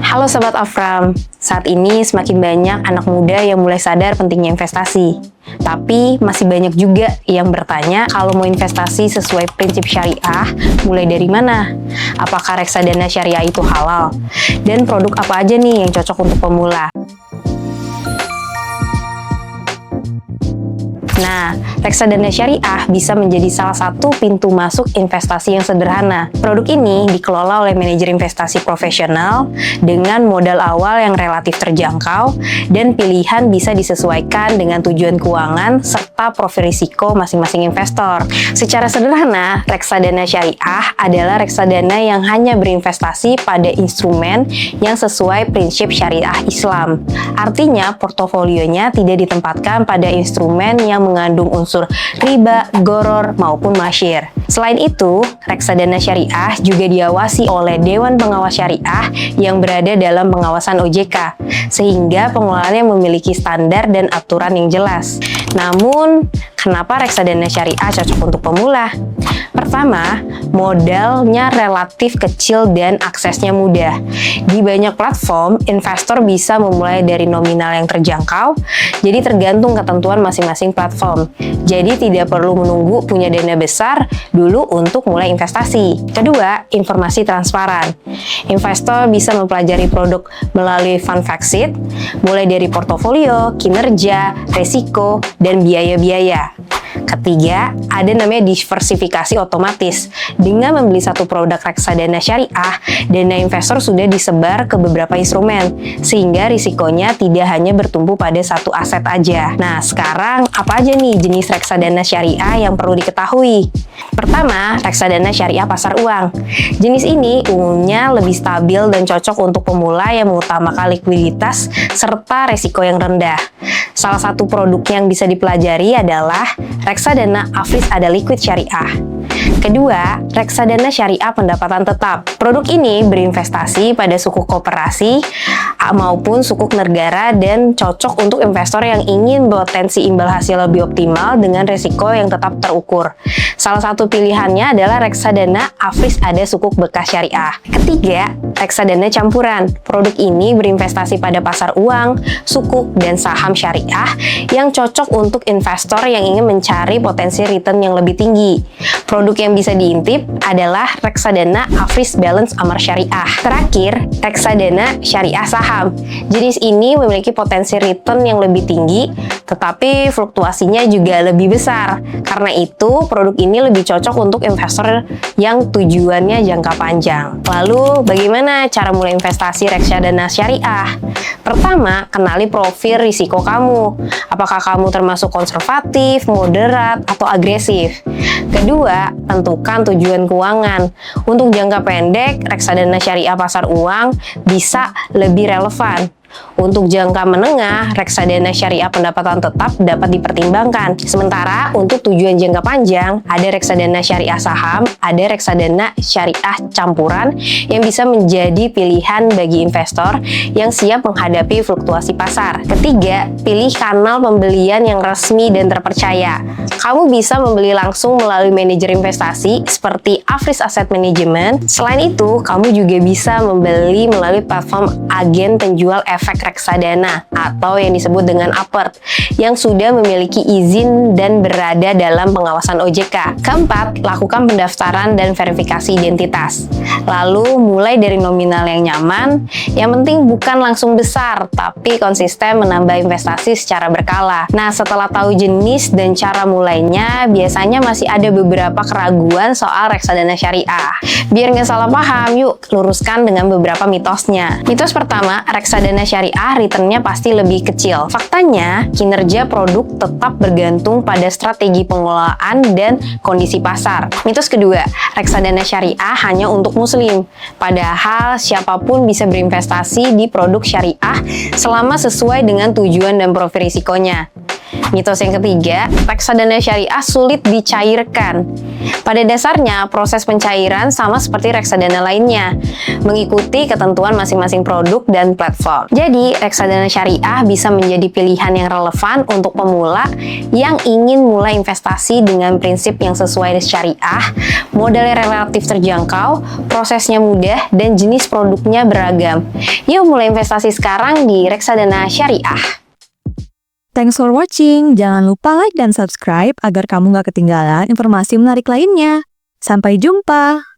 Halo Sobat Afram, saat ini semakin banyak anak muda yang mulai sadar pentingnya investasi. Tapi masih banyak juga yang bertanya kalau mau investasi sesuai prinsip syariah, mulai dari mana? Apakah reksadana syariah itu halal? Dan produk apa aja nih yang cocok untuk pemula? Nah, reksadana syariah bisa menjadi salah satu pintu masuk investasi yang sederhana. Produk ini dikelola oleh manajer investasi profesional dengan modal awal yang relatif terjangkau dan pilihan bisa disesuaikan dengan tujuan keuangan serta profil risiko masing-masing investor. Secara sederhana, reksadana syariah adalah reksadana yang hanya berinvestasi pada instrumen yang sesuai prinsip syariah Islam. Artinya, portofolionya tidak ditempatkan pada instrumen yang mengandung unsur riba, goror, maupun masyir. Selain itu, reksadana syariah juga diawasi oleh Dewan Pengawas Syariah yang berada dalam pengawasan OJK, sehingga pengelolaannya memiliki standar dan aturan yang jelas. Namun, kenapa reksadana syariah cocok untuk pemula? Pertama, modalnya relatif kecil dan aksesnya mudah. Di banyak platform, investor bisa memulai dari nominal yang terjangkau, jadi tergantung ketentuan masing-masing platform. Jadi tidak perlu menunggu punya dana besar dulu untuk mulai investasi. Kedua, informasi transparan. Investor bisa mempelajari produk melalui fund fact sheet, mulai dari portofolio, kinerja, risiko, dan biaya-biaya. Ketiga, ada namanya diversifikasi otomatis. Dengan membeli satu produk reksadana syariah, dana investor sudah disebar ke beberapa instrumen, sehingga risikonya tidak hanya bertumbuh pada satu aset aja. Nah, sekarang apa aja nih jenis reksadana syariah yang perlu diketahui? Pertama, reksadana syariah pasar uang. Jenis ini umumnya lebih stabil dan cocok untuk pemula yang mengutamakan likuiditas serta risiko yang rendah. Salah satu produk yang bisa dipelajari adalah reksadana Afris Ada Liquid Syariah. Kedua, reksadana syariah pendapatan tetap. Produk ini berinvestasi pada sukuk koperasi maupun sukuk negara dan cocok untuk investor yang ingin potensi imbal hasil lebih optimal dengan risiko yang tetap terukur. Salah satu pilihannya adalah reksadana Afris Ada Sukuk Bekas Syariah. Ketiga, reksadana campuran. Produk ini berinvestasi pada pasar uang, sukuk, dan saham syariah yang cocok untuk investor yang ingin mencari potensi return yang lebih tinggi. Produk yang bisa diintip adalah reksadana Afris Balance Amar Syariah. Terakhir, reksadana syariah saham. Jenis ini memiliki potensi return yang lebih tinggi, tetapi fluktuasinya juga lebih besar. Karena itu, produk ini lebih cocok untuk investor yang tujuannya jangka panjang. Lalu, bagaimana cara mulai investasi reksadana syariah? Pertama, kenali profil risiko kamu. Apakah kamu termasuk konservatif, moderat, atau agresif? Kedua, tentukan tujuan keuangan. Untuk jangka pendek, reksadana syariah pasar uang bisa lebih relevan. Untuk jangka menengah, reksadana syariah pendapatan tetap dapat dipertimbangkan. Sementara untuk tujuan jangka panjang, ada reksadana syariah saham, ada reksadana syariah campuran yang bisa menjadi pilihan bagi investor yang siap menghadapi fluktuasi pasar. Ketiga, pilih kanal pembelian yang resmi dan terpercaya. Kamu bisa membeli langsung melalui manajer investasi seperti Afris Asset Management. Selain itu, kamu juga bisa membeli melalui platform agen penjual efek reksadana atau yang disebut dengan APERT yang sudah memiliki izin dan berada dalam pengawasan OJK. Keempat, lakukan pendaftaran dan verifikasi identitas. Lalu, mulai dari nominal yang nyaman, yang penting bukan langsung besar, tapi konsisten menambah investasi secara berkala. Nah, setelah tahu jenis dan cara mulainya, biasanya masih ada beberapa keraguan soal reksadana syariah. Biar nggak salah paham, yuk luruskan dengan beberapa mitosnya. Mitos pertama, reksadana syariah returnnya pasti lebih kecil. Faktanya, kinerja produk tetap bergantung pada strategi pengelolaan dan kondisi pasar. Mitos kedua, reksadana syariah hanya untuk muslim. Padahal, siapapun bisa berinvestasi di produk syariah selama sesuai dengan tujuan dan profil risikonya. Mitos yang ketiga, reksadana syariah sulit dicairkan. Pada dasarnya, proses pencairan sama seperti reksadana lainnya, mengikuti ketentuan masing-masing produk dan platform. Jadi, reksadana syariah bisa menjadi pilihan yang relevan untuk pemula yang ingin mulai investasi dengan prinsip yang sesuai dengan syariah, modalnya relatif terjangkau, prosesnya mudah, dan jenis produknya beragam. Yuk mulai investasi sekarang di reksadana syariah. Thanks for watching. Jangan lupa like dan subscribe agar kamu gak ketinggalan informasi menarik lainnya. Sampai jumpa!